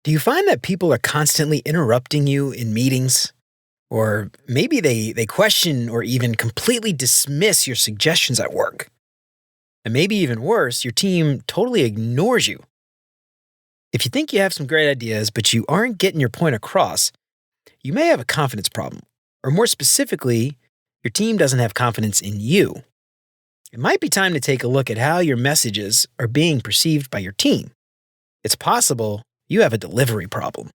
Do you find that people are constantly interrupting you in meetings? Or maybe they question or even completely dismiss your suggestions at work. And maybe even worse, your team totally ignores you. If you think you have some great ideas, but you aren't getting your point across, you may have a confidence problem. Or more specifically, your team doesn't have confidence in you. It might be time to take a look at how your messages are being perceived by your team. It's possible you have a delivery problem.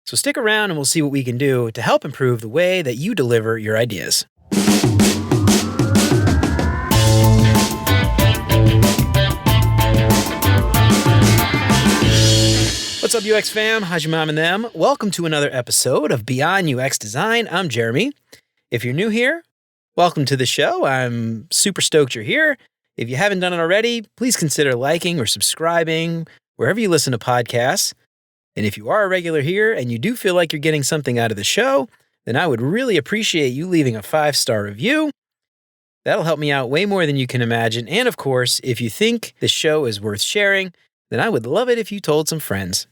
So stick around and we'll see what we can do to help improve the way that you deliver your ideas. What's up, UX fam? How's your mom and them? Welcome to another episode of Beyond UX Design. I'm Jeremy. If you're new here, welcome to the show. I'm super stoked you're here. If you haven't done it already, please consider liking or subscribing wherever you listen to podcasts. And if you are a regular here and you do feel like you're getting something out of the show, then I would really appreciate you leaving a 5-star review. That'll help me out way more than you can imagine. And of course, if you think the show is worth sharing, then I would love it if you told some friends.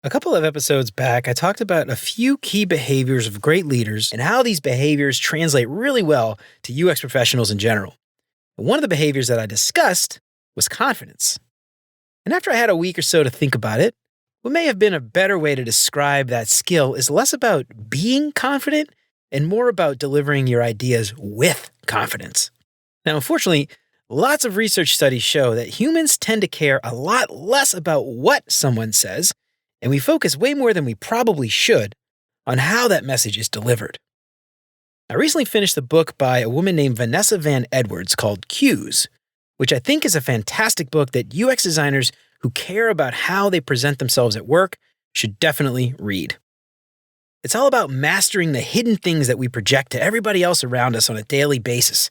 A couple of episodes back, I talked about a few key behaviors of great leaders and how these behaviors translate really well to UX professionals in general. One of the behaviors that I discussed was confidence. And after I had a week or so to think about it, what may have been a better way to describe that skill is less about being confident and more about delivering your ideas with confidence. Now, unfortunately, lots of research studies show that humans tend to care a lot less about what someone says, and we focus way more than we probably should on how that message is delivered. I recently finished the book by a woman named Vanessa Van Edwards called Cues, which I think is a fantastic book that UX designers who care about how they present themselves at work should definitely read. It's all about mastering the hidden things that we project to everybody else around us on a daily basis.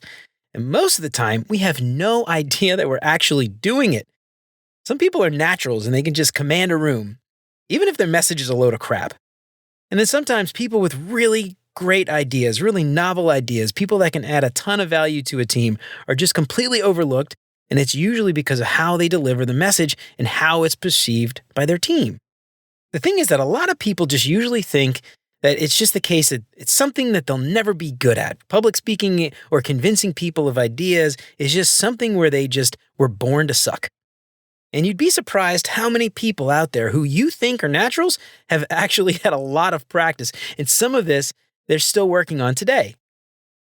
And most of the time, we have no idea that we're actually doing it. Some people are naturals and they can just command a room, even if their message is a load of crap. And then sometimes people with really great ideas, really novel ideas, people that can add a ton of value to a team are just completely overlooked. And it's usually because of how they deliver the message and how it's perceived by their team. The thing is that a lot of people just usually think that it's just the case that it's something that they'll never be good at. Public speaking or convincing people of ideas is just something where they just were born to suck. And you'd be surprised how many people out there who you think are naturals have actually had a lot of practice. And some of this they're still working on today.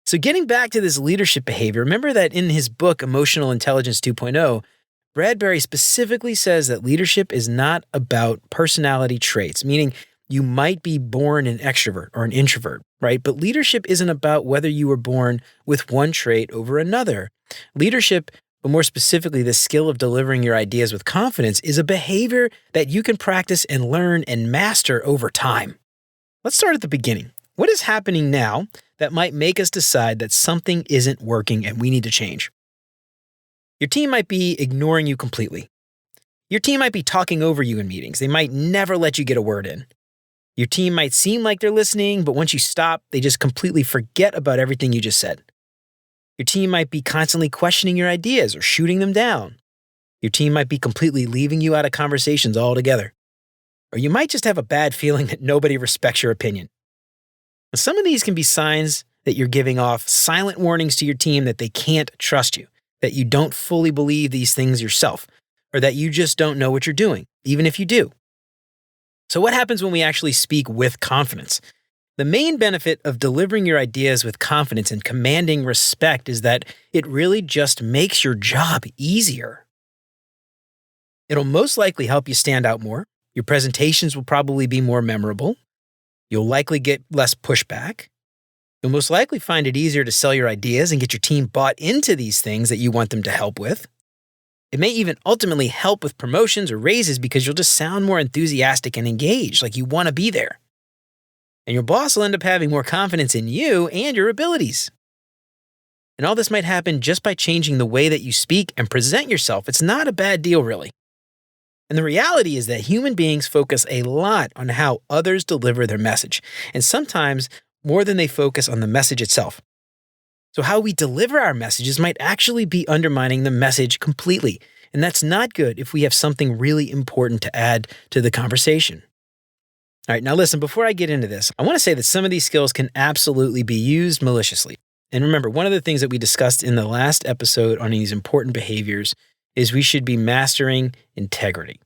So getting back to this leadership behavior, remember that in his book, Emotional Intelligence 2.0, Bradbury specifically says that leadership is not about personality traits, meaning you might be born an extrovert or an introvert, right? But leadership isn't about whether you were born with one trait over another. Leadership, but more specifically, the skill of delivering your ideas with confidence, is a behavior that you can practice and learn and master over time. Let's start at the beginning. What is happening now that might make us decide that something isn't working and we need to change? Your team might be ignoring you completely. Your team might be talking over you in meetings. They might never let you get a word in. Your team might seem like they're listening, but once you stop, they just completely forget about everything you just said. Your team might be constantly questioning your ideas or shooting them down. Your team might be completely leaving you out of conversations altogether. Or you might just have a bad feeling that nobody respects your opinion. Some of these can be signs that you're giving off silent warnings to your team that they can't trust you, that you don't fully believe these things yourself, or that you just don't know what you're doing, even if you do. So what happens when we actually speak with confidence? The main benefit of delivering your ideas with confidence and commanding respect is that it really just makes your job easier. It'll most likely help you stand out more. Your presentations will probably be more memorable. You'll likely get less pushback. You'll most likely find it easier to sell your ideas and get your team bought into these things that you want them to help with. It may even ultimately help with promotions or raises because you'll just sound more enthusiastic and engaged, like you want to be there. And your boss will end up having more confidence in you and your abilities. And all this might happen just by changing the way that you speak and present yourself. It's not a bad deal, really. And the reality is that human beings focus a lot on how others deliver their message, and sometimes more than they focus on the message itself. So how we deliver our messages might actually be undermining the message completely. And that's not good if we have something really important to add to the conversation. All right, now listen, before I get into this, I want to say that some of these skills can absolutely be used maliciously. And remember, one of the things that we discussed in the last episode on these important behaviors is we should be mastering integrity.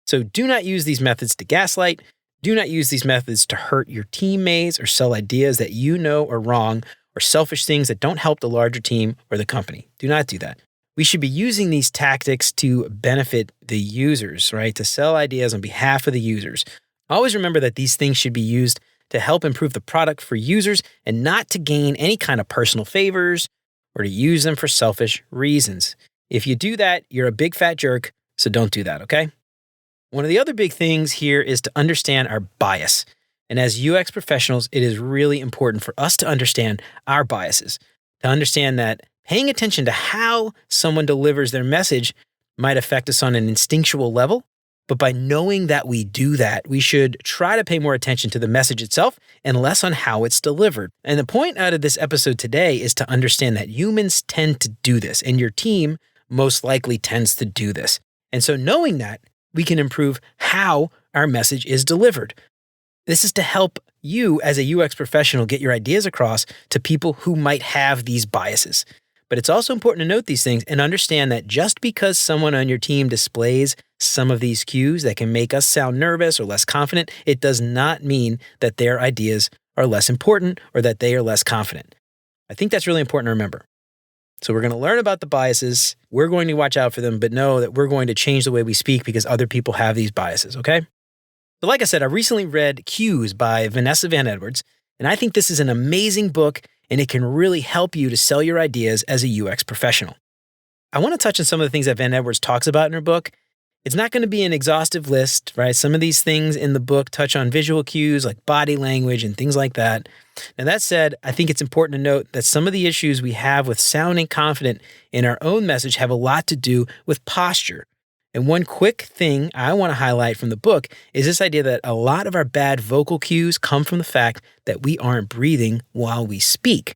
So do not use these methods to gaslight. Do not use these methods to hurt your teammates or sell ideas that you know are wrong or selfish things that don't help the larger team or the company. Do not do that. We should be using these tactics to benefit the users, right? To sell ideas on behalf of the users. Always remember that these things should be used to help improve the product for users and not to gain any kind of personal favors or to use them for selfish reasons. If you do that, you're a big fat jerk, so don't do that, okay? One of the other big things here is to understand our bias. And as UX professionals, it is really important for us to understand our biases, to understand that paying attention to how someone delivers their message might affect us on an instinctual level. But by knowing that we do that, we should try to pay more attention to the message itself and less on how it's delivered. And the point out of this episode today is to understand that humans tend to do this, and your team most likely tends to do this. And so knowing that, we can improve how our message is delivered. This is to help you as a UX professional get your ideas across to people who might have these biases. But it's also important to note these things and understand that just because someone on your team displays some of these cues that can make us sound nervous or less confident, it does not mean that their ideas are less important or that they are less confident. I think that's really important to remember. So we're going to learn about the biases. We're going to watch out for them, but know that we're going to change the way we speak because other people have these biases, okay? But like I said, I recently read Cues by Vanessa Van Edwards, and I think this is an amazing book, and it can really help you to sell your ideas as a UX professional. I want to touch on some of the things that Van Edwards talks about in her book. It's not going to be an exhaustive list, right? Some of these things in the book touch on visual cues like body language and things like that. Now, that said, I think it's important to note that some of the issues we have with sounding confident in our own message have a lot to do with posture. And one quick thing I want to highlight from the book is this idea that a lot of our bad vocal cues come from the fact that we aren't breathing while we speak.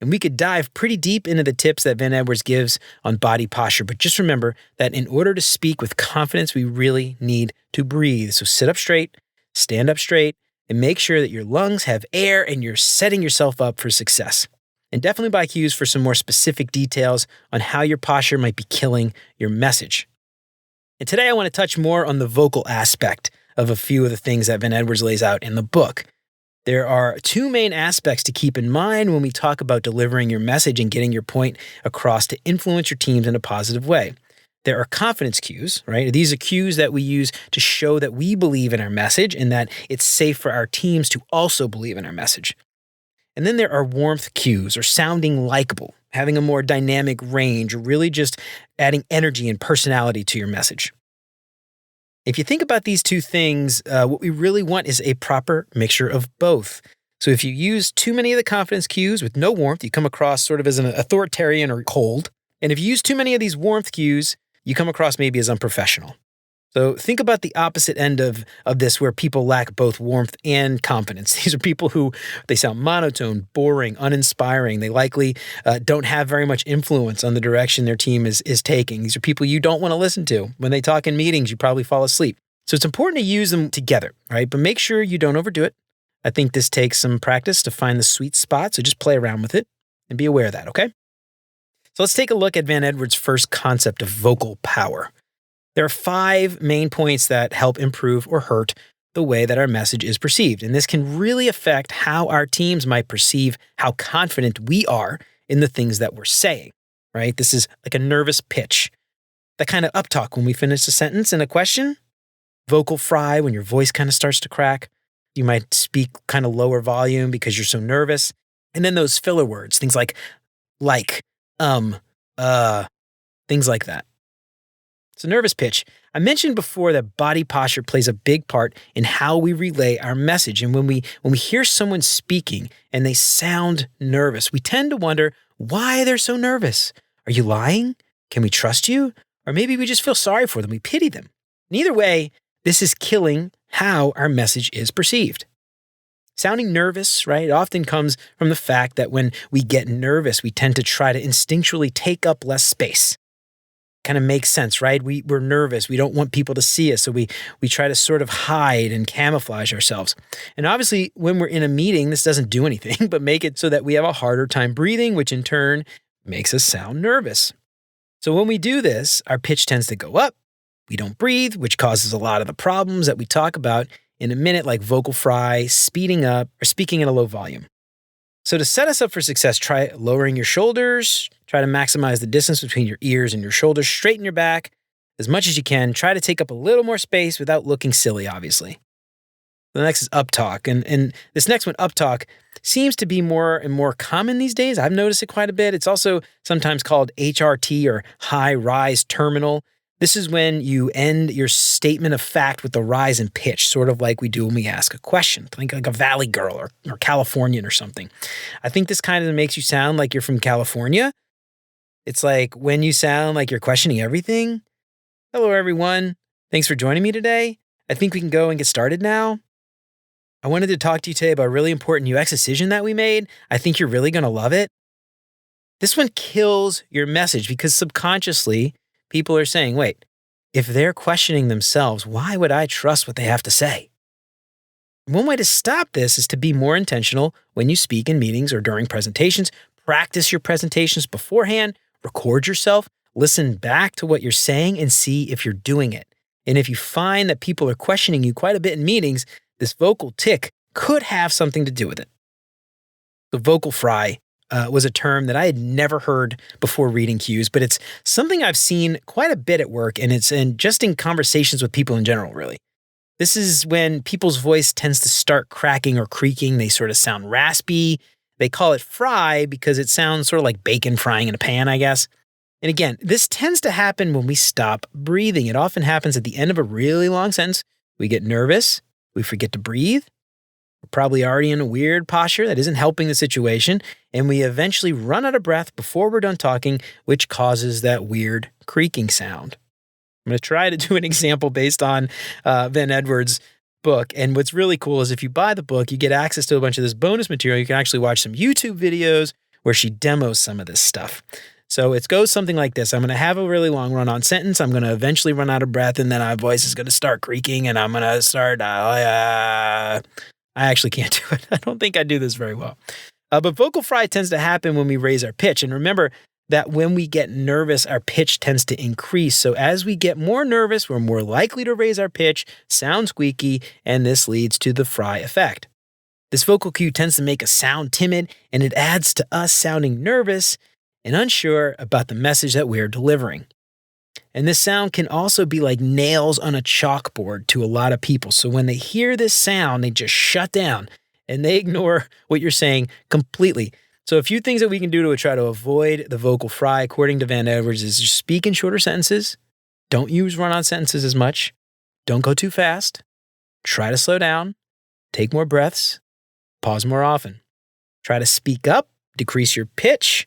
And we could dive pretty deep into the tips that Van Edwards gives on body posture, but just remember that in order to speak with confidence, we really need to breathe. So sit up straight, stand up straight, and make sure that your lungs have air and you're setting yourself up for success. And definitely buy cues for some more specific details on how your posture might be killing your message. And today I want to touch more on the vocal aspect of a few of the things that Van Edwards lays out in the book. There are two main aspects to keep in mind when we talk about delivering your message and getting your point across to influence your teams in a positive way. There are confidence cues, right? These are cues that we use to show that we believe in our message and that it's safe for our teams to also believe in our message. And then there are warmth cues, or sounding likable, having a more dynamic range, or really just adding energy and personality to your message. If you think about these two things, what we really want is a proper mixture of both. So if you use too many of the confidence cues with no warmth, you come across sort of as an authoritarian or cold. And if you use too many of these warmth cues, you come across maybe as unprofessional. So think about the opposite end of this, where people lack both warmth and confidence. These are people who, they sound monotone, boring, uninspiring. They likely don't have very much influence on the direction their team is taking. These are people you don't want to listen to. When they talk in meetings, you probably fall asleep. So it's important to use them together, right? But make sure you don't overdo it. I think this takes some practice to find the sweet spot, so just play around with it and be aware of that, okay? So let's take a look at Van Edwards' first concept of vocal power. There are 5 main points that help improve or hurt the way that our message is perceived. And this can really affect how our teams might perceive how confident we are in the things that we're saying, right? This is like a nervous pitch. That kind of uptalk when we finish a sentence and a question. Vocal fry, when your voice kind of starts to crack. You might speak kind of lower volume because you're so nervous. And then those filler words, things like, things like that. So nervous pitch. I mentioned before that body posture plays a big part in how we relay our message. And when we hear someone speaking and they sound nervous, we tend to wonder why they're so nervous. Are you lying? Can we trust you? Or maybe we just feel sorry for them. We pity them. Either way, this is killing how our message is perceived. Sounding nervous, right, often comes from the fact that when we get nervous, we tend to try to instinctually take up less space. kind of makes sense, right? We're nervous. We don't want people to see us. So we try to sort of hide and camouflage ourselves. And obviously, when we're in a meeting, this doesn't do anything but make it so that we have a harder time breathing, which in turn makes us sound nervous. So when we do this, our pitch tends to go up. We don't breathe, which causes a lot of the problems that we talk about in a minute, like vocal fry, speeding up, or speaking at a low volume. So to set us up for success, try lowering your shoulders, try to maximize the distance between your ears and your shoulders, straighten your back as much as you can, try to take up a little more space without looking silly, obviously. The next is uptalk, and this next one, uptalk, seems to be more and more common these days. I've noticed it quite a bit. It's also sometimes called HRT or high rise terminal. This is when you end your statement of fact with the rise in pitch, sort of like we do when we ask a question. Think like a Valley Girl or Californian or something. I think this kind of makes you sound like you're from California. It's like when you sound like you're questioning everything. Hello, everyone. Thanks for joining me today. I think we can go and get started now. I wanted to talk to you today about a really important UX decision that we made. I think you're really going to love it. This one kills your message because subconsciously, people are saying, wait, if they're questioning themselves, why would I trust what they have to say? One way to stop this is to be more intentional when you speak in meetings or during presentations. Practice your presentations beforehand, record yourself, listen back to what you're saying and see if you're doing it. And if you find that people are questioning you quite a bit in meetings, this vocal tic could have something to do with it. The vocal fry was a term that I had never heard before reading cues, but it's something I've seen quite a bit at work, and it's just in conversations with people in general, really. This is when people's voice tends to start cracking or creaking. They sort of sound raspy. They call it fry because it sounds sort of like bacon frying in a pan, I guess. And again, this tends to happen when we stop breathing. It often happens at the end of a really long sentence. We get nervous. We forget to breathe. We're probably already in a weird posture that isn't helping the situation, and we eventually run out of breath before we're done talking, which causes that weird creaking sound. I'm going to try to do an example based on Van Edwards' book, and what's really cool is if you buy the book, you get access to a bunch of this bonus material. You can actually watch some YouTube videos where she demos some of this stuff. So it goes something like this. I'm going to have a really long run-on sentence. I'm going to eventually run out of breath, and then my voice is going to start creaking, and I'm going to start... I actually can't do it. I don't think I do this very well. But vocal fry tends to happen when we raise our pitch. And remember that when we get nervous, our pitch tends to increase. So as we get more nervous, we're more likely to raise our pitch, sound squeaky, and this leads to the fry effect. This vocal cue tends to make us sound timid, and it adds to us sounding nervous and unsure about the message that we're delivering. And this sound can also be like nails on a chalkboard to a lot of people. So when they hear this sound, they just shut down and they ignore what you're saying completely. So a few things that we can do to try to avoid the vocal fry, according to Van Edwards, is just speak in shorter sentences. Don't use run-on sentences as much. Don't go too fast. Try to slow down. Take more breaths. Pause more often. Try to speak up. Decrease your pitch.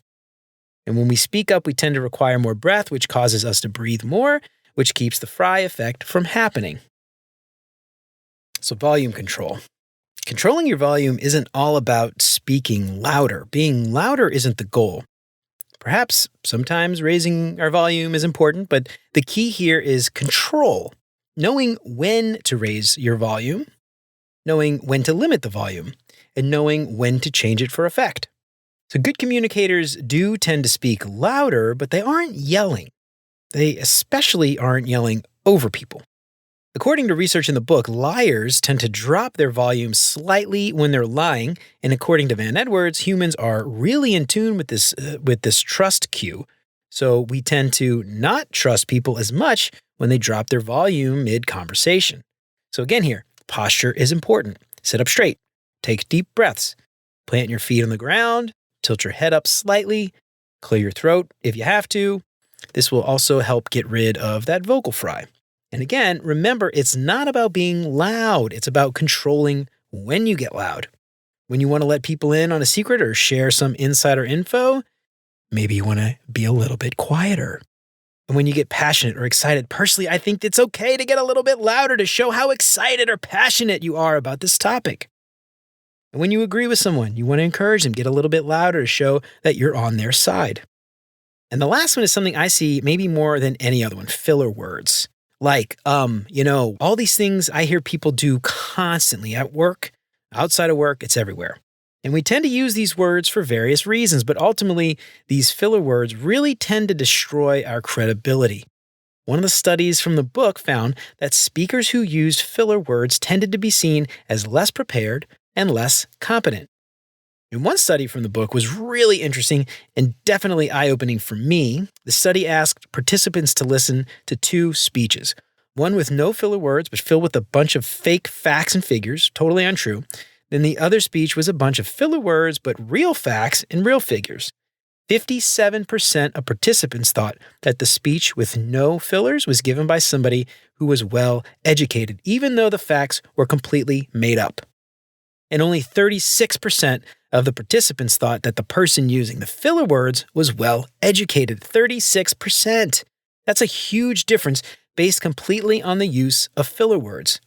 And when we speak up, we tend to require more breath, which causes us to breathe more, which keeps the fry effect from happening. So volume control. Controlling your volume isn't all about speaking louder. Being louder isn't the goal. Perhaps sometimes raising our volume is important, but the key here is control. Knowing when to raise your volume, knowing when to limit the volume, and knowing when to change it for effect. So good communicators do tend to speak louder, but they aren't yelling. They especially aren't yelling over people. According to research in the book, liars tend to drop their volume slightly when they're lying, and according to Van Edwards, humans are really in tune with this trust cue. So we tend to not trust people as much when they drop their volume mid-conversation. So again here, posture is important. Sit up straight. Take deep breaths. Plant your feet on the ground. Tilt your head up slightly, clear your throat if you have to. This will also help get rid of that vocal fry. And again, remember, it's not about being loud. It's about controlling when you get loud. When you want to let people in on a secret or share some insider info, maybe you want to be a little bit quieter. And when you get passionate or excited, personally, I think it's okay to get a little bit louder to show how excited or passionate you are about this topic. And when you agree with someone, you want to encourage them, get a little bit louder to show that you're on their side. And the last one is something I see maybe more than any other one, filler words. Like, all these things I hear people do constantly at work, outside of work, it's everywhere. And we tend to use these words for various reasons, but ultimately, these filler words really tend to destroy our credibility. One of the studies from the book found that speakers who used filler words tended to be seen as less prepared and less competent. And one study from the book was really interesting and definitely eye-opening for me. The study asked participants to listen to two speeches, one with no filler words but filled with a bunch of fake facts and figures, totally untrue. Then the other speech was a bunch of filler words but real facts and real figures. 57% of participants thought that the speech with no fillers was given by somebody who was well educated, even though the facts were completely made up. And only 36% of the participants thought that the person using the filler words was well educated. 36%. That's a huge difference based completely on the use of filler words.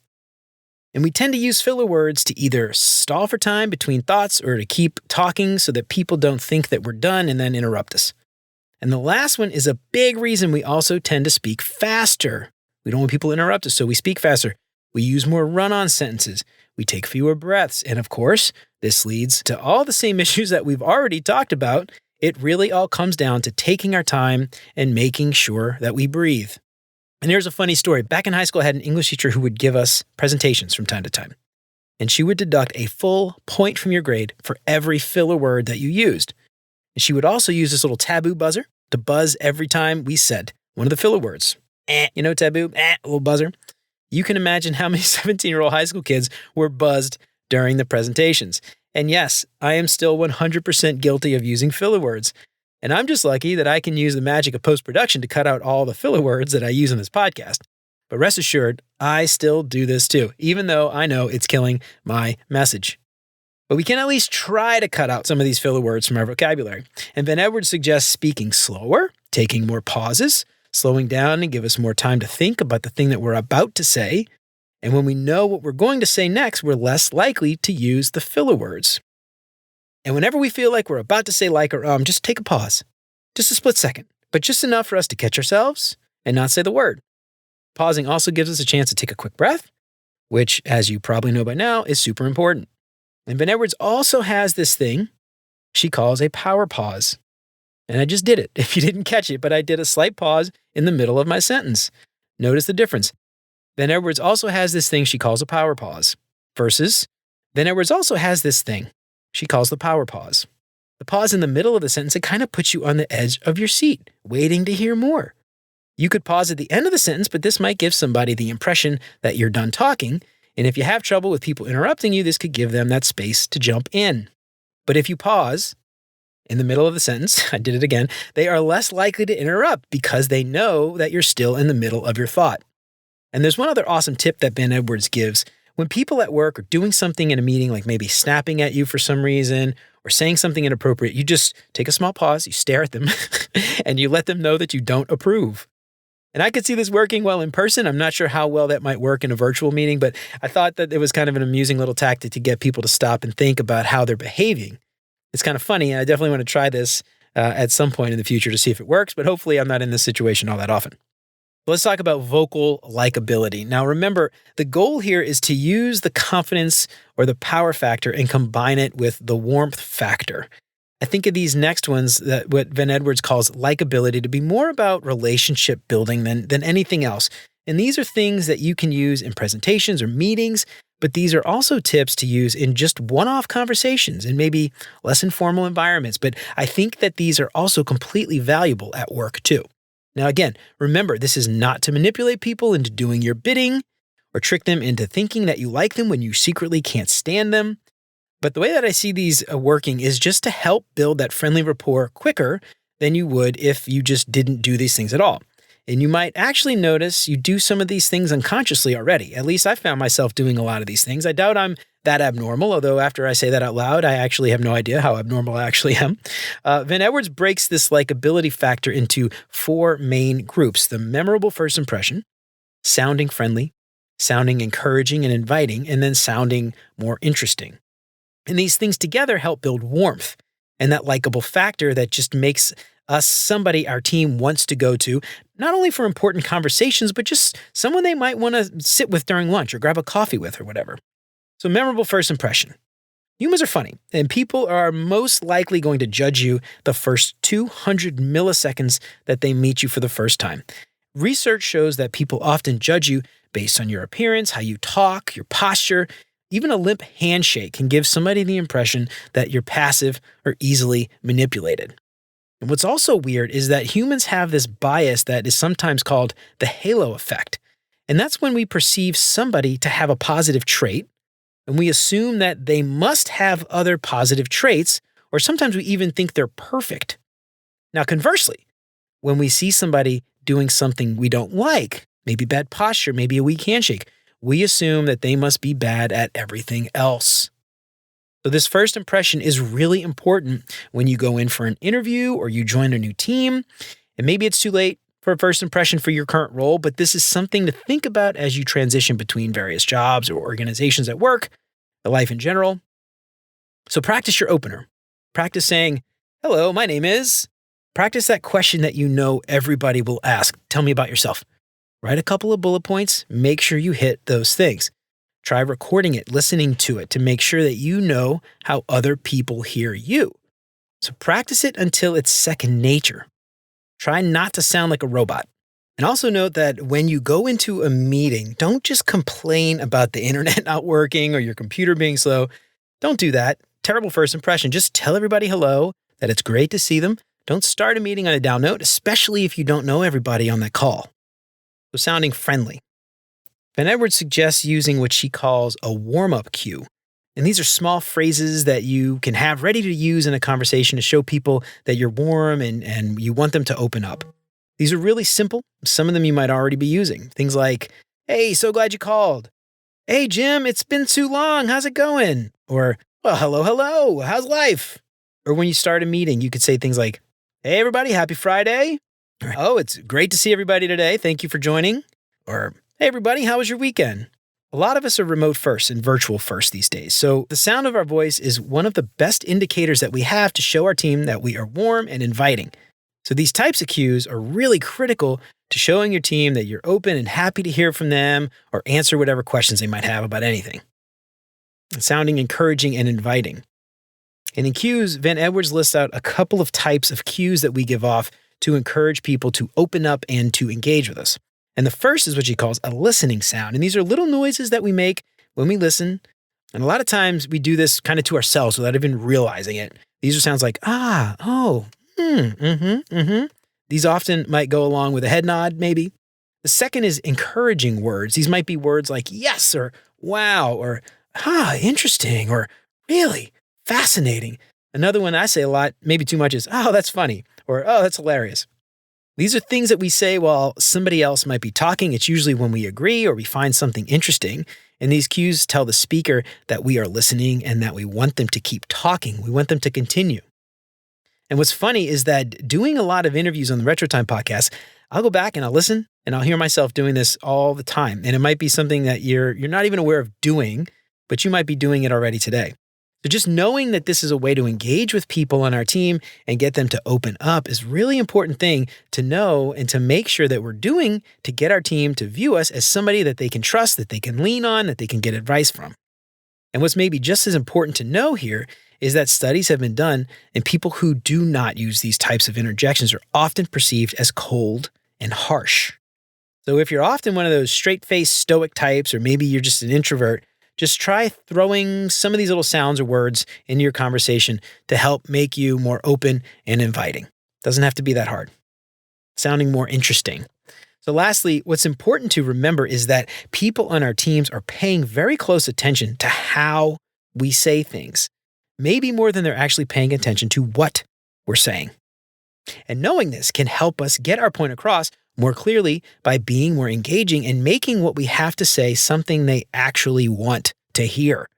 And we tend to use filler words to either stall for time between thoughts or to keep talking so that people don't think that we're done and then interrupt us. And the last one is a big reason we also tend to speak faster. We don't want people to interrupt us, so we speak faster. We use more run-on sentences. We take fewer breaths. And of course, this leads to all the same issues that we've already talked about. It really all comes down to taking our time and making sure that we breathe. And here's a funny story. Back in high school, I had an English teacher who would give us presentations from time to time. And she would deduct a full point from your grade for every filler word that you used. And she would also use this little taboo buzzer to buzz every time we said one of the filler words. Taboo, a little buzzer. You can imagine how many 17-year-old high school kids were buzzed during the presentations. And yes, I am still 100% guilty of using filler words. And I'm just lucky that I can use the magic of post-production to cut out all the filler words that I use in this podcast. But rest assured, I still do this too, even though I know it's killing my message. But we can at least try to cut out some of these filler words from our vocabulary. And Ben Edwards suggests speaking slower, taking more pauses, slowing down and give us more time to think about the thing that we're about to say. And when we know what we're going to say next, we're less likely to use the filler words. And whenever we feel like we're about to say like or just take a pause. Just a split second, but just enough for us to catch ourselves and not say the word. Pausing also gives us a chance to take a quick breath, which, as you probably know by now, is super important. And Ben Edwards also has this thing she calls a power pause. And I just did it, if you didn't catch it, but I did a slight pause in the middle of my sentence. Notice the difference. Ben Edwards also has this thing she calls a power pause, versus Ben Edwards also has this thing she calls the power pause. The pause in the middle of the sentence, it kind of puts you on the edge of your seat, waiting to hear more. You could pause at the end of the sentence, but this might give somebody the impression that you're done talking. And if you have trouble with people interrupting you, this could give them that space to jump in. But if you pause in the middle of the sentence, I did it again, they are less likely to interrupt because they know that you're still in the middle of your thought. And there's one other awesome tip that Ben Edwards gives. When people at work are doing something in a meeting, like maybe snapping at you for some reason or saying something inappropriate, you just take a small pause, you stare at them, and you let them know that you don't approve. And I could see this working well in person. I'm not sure how well that might work in a virtual meeting, but I thought that it was kind of an amusing little tactic to get people to stop and think about how they're behaving. It's kind of funny. I definitely want to try this at some point in the future to see if it works, but hopefully I'm not in this situation all that often. Let's talk about vocal likability. Now, remember, the goal here is to use the confidence or the power factor and combine it with the warmth factor. I think of these next ones, that what Ben Edwards calls likability, to be more about relationship building than anything else. And these are things that you can use in presentations or meetings, but these are also tips to use in just one-off conversations and maybe less informal environments. But I think that these are also completely valuable at work too. Now, again, remember, this is not to manipulate people into doing your bidding or trick them into thinking that you like them when you secretly can't stand them. But the way that I see these working is just to help build that friendly rapport quicker than you would if you just didn't do these things at all. And you might actually notice you do some of these things unconsciously already. At least I found myself doing a lot of these things. I doubt I'm that abnormal, although after I say that out loud, I actually have no idea how abnormal I actually am. Ben Edwards breaks this likability factor into 4 main groups: the memorable first impression, sounding friendly, sounding encouraging and inviting, and then sounding more interesting. And these things together help build warmth and that likable factor that just makes somebody our team wants to go to, not only for important conversations, but just someone they might want to sit with during lunch or grab a coffee with or whatever. So memorable first impression. Humans are funny, and people are most likely going to judge you the first 200 milliseconds that they meet you for the first time. Research shows that people often judge you based on your appearance, how you talk, your posture. Even a limp handshake can give somebody the impression that you're passive or easily manipulated. And what's also weird is that humans have this bias that is sometimes called the halo effect. And that's when we perceive somebody to have a positive trait, and we assume that they must have other positive traits, or sometimes we even think they're perfect. Now, conversely, when we see somebody doing something we don't like, maybe bad posture, maybe a weak handshake, we assume that they must be bad at everything else. So this first impression is really important when you go in for an interview or you join a new team. And maybe it's too late for a first impression for your current role, but this is something to think about as you transition between various jobs or organizations at work, life in general. So practice your opener. Practice saying, "Hello, my name is." Practice that question that you know everybody will ask. Tell me about yourself. Write a couple of bullet points. Make sure you hit those things. Try recording it, listening to it to make sure that you know how other people hear you. So practice it until it's second nature. Try not to sound like a robot. And also note that when you go into a meeting, don't just complain about the internet not working or your computer being slow. Don't do that. Terrible first impression. Just tell everybody hello, that it's great to see them. Don't start a meeting on a down note, especially if you don't know everybody on that call. So sounding friendly. Van Edwards suggests using what she calls a warm-up cue. And these are small phrases that you can have ready to use in a conversation to show people that you're warm and you want them to open up. These are really simple. Some of them you might already be using. Things like, "Hey, so glad you called." "Hey, Jim, it's been too long. How's it going?" Or, "Well, hello. How's life?" Or when you start a meeting, you could say things like, "Hey, everybody, happy Friday." Or, "Oh, it's great to see everybody today. Thank you for joining." Or, "Hey, everybody, how was your weekend?" A lot of us are remote first and virtual first these days. So the sound of our voice is one of the best indicators that we have to show our team that we are warm and inviting. So these types of cues are really critical to showing your team that you're open and happy to hear from them or answer whatever questions they might have about anything. And sounding encouraging and inviting. And in cues, Van Edwards lists out a couple of types of cues that we give off to encourage people to open up and to engage with us. And the first is what she calls a listening sound. And these are little noises that we make when we listen. And a lot of times we do this kind of to ourselves without even realizing it. These are sounds like, ah, oh, These often might go along with a head nod, maybe. The second is encouraging words. These might be words like yes, or wow, or interesting, or really fascinating. Another one I say a lot, maybe too much, is, "Oh, that's funny," or "Oh, that's hilarious." These are things that we say while somebody else might be talking. It's usually when we agree or we find something interesting. And these cues tell the speaker that we are listening and that we want them to keep talking. We want them to continue. And what's funny is that doing a lot of interviews on the Retro Time podcast, I'll go back and I'll listen and I'll hear myself doing this all the time. And it might be something that you're not even aware of doing, but you might be doing it already today. So just knowing that this is a way to engage with people on our team and get them to open up is a really important thing to know and to make sure that we're doing to get our team to view us as somebody that they can trust, that they can lean on, that they can get advice from. And what's maybe just as important to know here is that studies have been done, and people who do not use these types of interjections are often perceived as cold and harsh. So if you're often one of those straight-faced stoic types, or maybe you're just an introvert, just try throwing some of these little sounds or words into your conversation to help make you more open and inviting. Doesn't have to be that hard. Sounding more interesting. So lastly, what's important to remember is that people on our teams are paying very close attention to how we say things, maybe more than they're actually paying attention to what we're saying. And knowing this can help us get our point across more clearly by being more engaging and making what we have to say something they actually want to hear,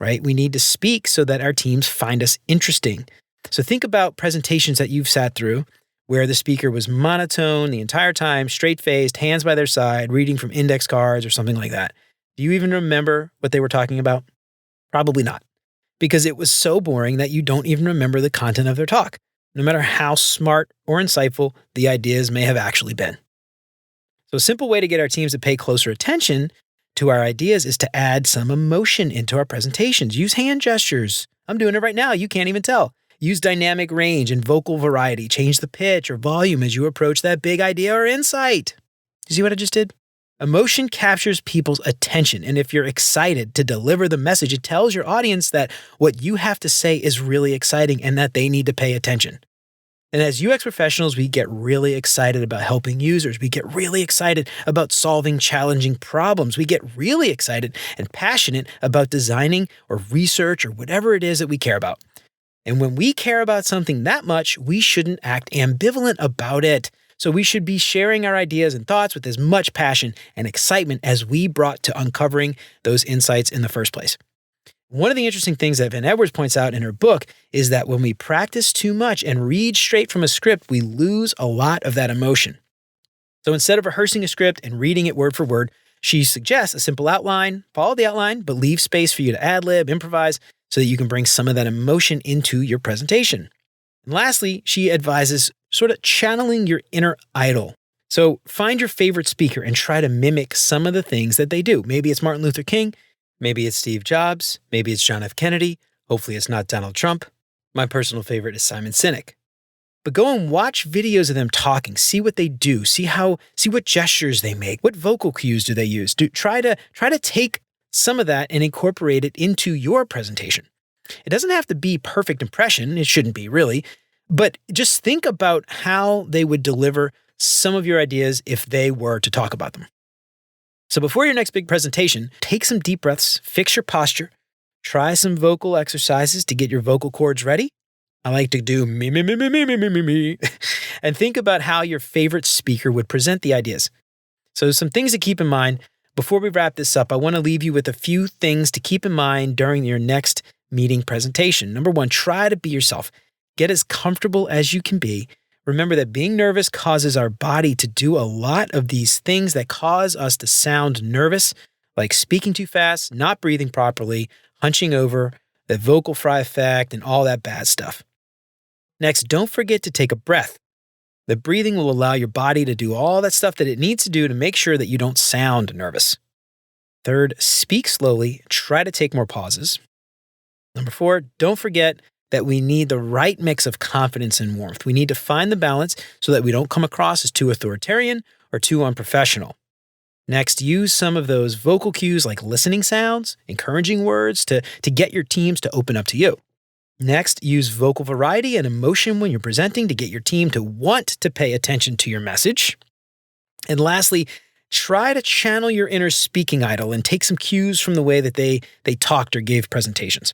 right? We need to speak so that our teams find us interesting. So think about presentations that you've sat through where the speaker was monotone the entire time, straight-faced, hands by their side, reading from index cards or something like that. Do you even remember what they were talking about? Probably not, because it was so boring that you don't even remember the content of their talk. no matter how smart or insightful the ideas may have actually been. So a simple way to get our teams to pay closer attention to our ideas is to add some emotion into our presentations. Use hand gestures. I'm doing it right now. You can't even tell. Use dynamic range and vocal variety. Change the pitch or volume as you approach that big idea or insight. You see what I just did? Emotion captures people's attention, and if you're excited to deliver the message, it tells your audience that what you have to say is really exciting and that they need to pay attention. And as UX professionals, we get really excited about helping users. We get really excited about solving challenging problems. We get really excited and passionate about designing or research or whatever it is that we care about. And when we care about something that much, we shouldn't act ambivalent about it. So we should be sharing our ideas and thoughts with as much passion and excitement as we brought to uncovering those insights in the first place. One of the interesting things that Van Edwards points out in her book is that when we practice too much and read straight from a script, we lose a lot of that emotion. So instead of rehearsing a script and reading it word for word, she suggests a simple outline, follow the outline, but leave space for you to ad-lib, improvise, so that you can bring some of that emotion into your presentation. And lastly, she advises sort of channeling your inner idol. So find your favorite speaker and try to mimic some of the things that they do. Maybe it's Martin Luther King. Maybe it's Steve Jobs. Maybe it's John F. Kennedy. Hopefully it's not Donald Trump. My personal favorite is Simon Sinek. But go and watch videos of them talking. See what they do. See what gestures they make. What vocal cues do they use? Try to take some of that and incorporate it into your presentation. It doesn't have to be perfect impression. It shouldn't be really. But just think about how they would deliver some of your ideas if they were to talk about them. So before your next big presentation, take some deep breaths, fix your posture, try some vocal exercises to get your vocal cords ready. I like to do me, and think about how your favorite speaker would present the ideas. So some things to keep in mind. Before we wrap this up, I want to leave you with a few things to keep in mind during your next meeting presentation. Number one, try to be yourself. Get as comfortable as you can be. Remember that being nervous causes our body to do a lot of these things that cause us to sound nervous, like speaking too fast, not breathing properly, hunching over, the vocal fry effect, and all that bad stuff. Next, don't forget to take a breath. The breathing will allow your body to do all that stuff that it needs to do to make sure that you don't sound nervous. Third, speak slowly. Try to take more pauses. Number 4, don't forget that we need the right mix of confidence and warmth. We need to find the balance so that we don't come across as too authoritarian or too unprofessional. Next, use some of those vocal cues like listening sounds, encouraging words to get your teams to open up to you. Next, use vocal variety and emotion when you're presenting to get your team to want to pay attention to your message. And lastly, try to channel your inner speaking idol and take some cues from the way that they talked or gave presentations.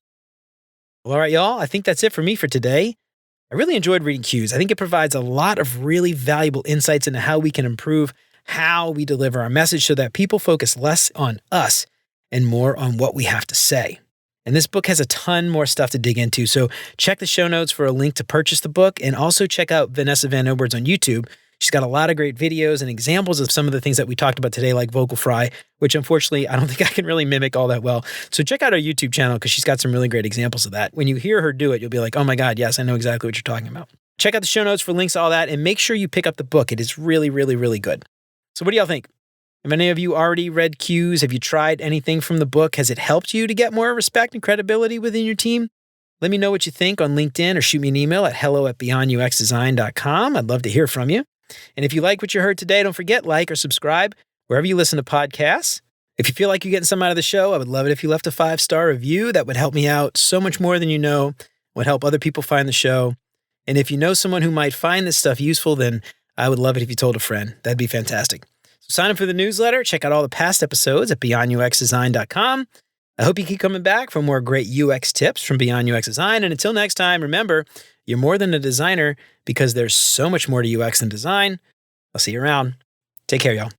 Well, all right, y'all, I think that's it for me for today. I really enjoyed reading cues. I think it provides a lot of really valuable insights into how we can improve how we deliver our message so that people focus less on us and more on what we have to say. And this book has a ton more stuff to dig into, so check the show notes for a link to purchase the book, and also check out Vanessa Van Edwards on YouTube. She's got a lot of great videos and examples of some of the things that we talked about today, like vocal fry, which unfortunately I don't think I can really mimic all that well. So check out our YouTube channel because she's got some really great examples of that. When you hear her do it, you'll be like, oh my God, yes, I know exactly what you're talking about. Check out the show notes for links to all that, and make sure you pick up the book. It is really, really, really good. So what do y'all think? Have any of you already read cues? Have you tried anything from the book? Has it helped you to get more respect and credibility within your team? Let me know what you think on LinkedIn or shoot me an email at hello@beyonduxdesign.com. I'd love to hear from you. And if you like what you heard today, don't forget, like or subscribe wherever you listen to podcasts. If you feel like you're getting some out of the show, I would love it if you left a 5-star review. That would help me out so much more than you know. It would help other people find the show. And if you know someone who might find this stuff useful, then I would love it if you told a friend. That'd be fantastic. So sign up for the newsletter. Check out all the past episodes at beyonduxdesign.com. I hope you keep coming back for more great UX tips from Beyond UX Design. And until next time, remember, you're more than a designer because there's so much more to UX than design. I'll see you around. Take care, y'all.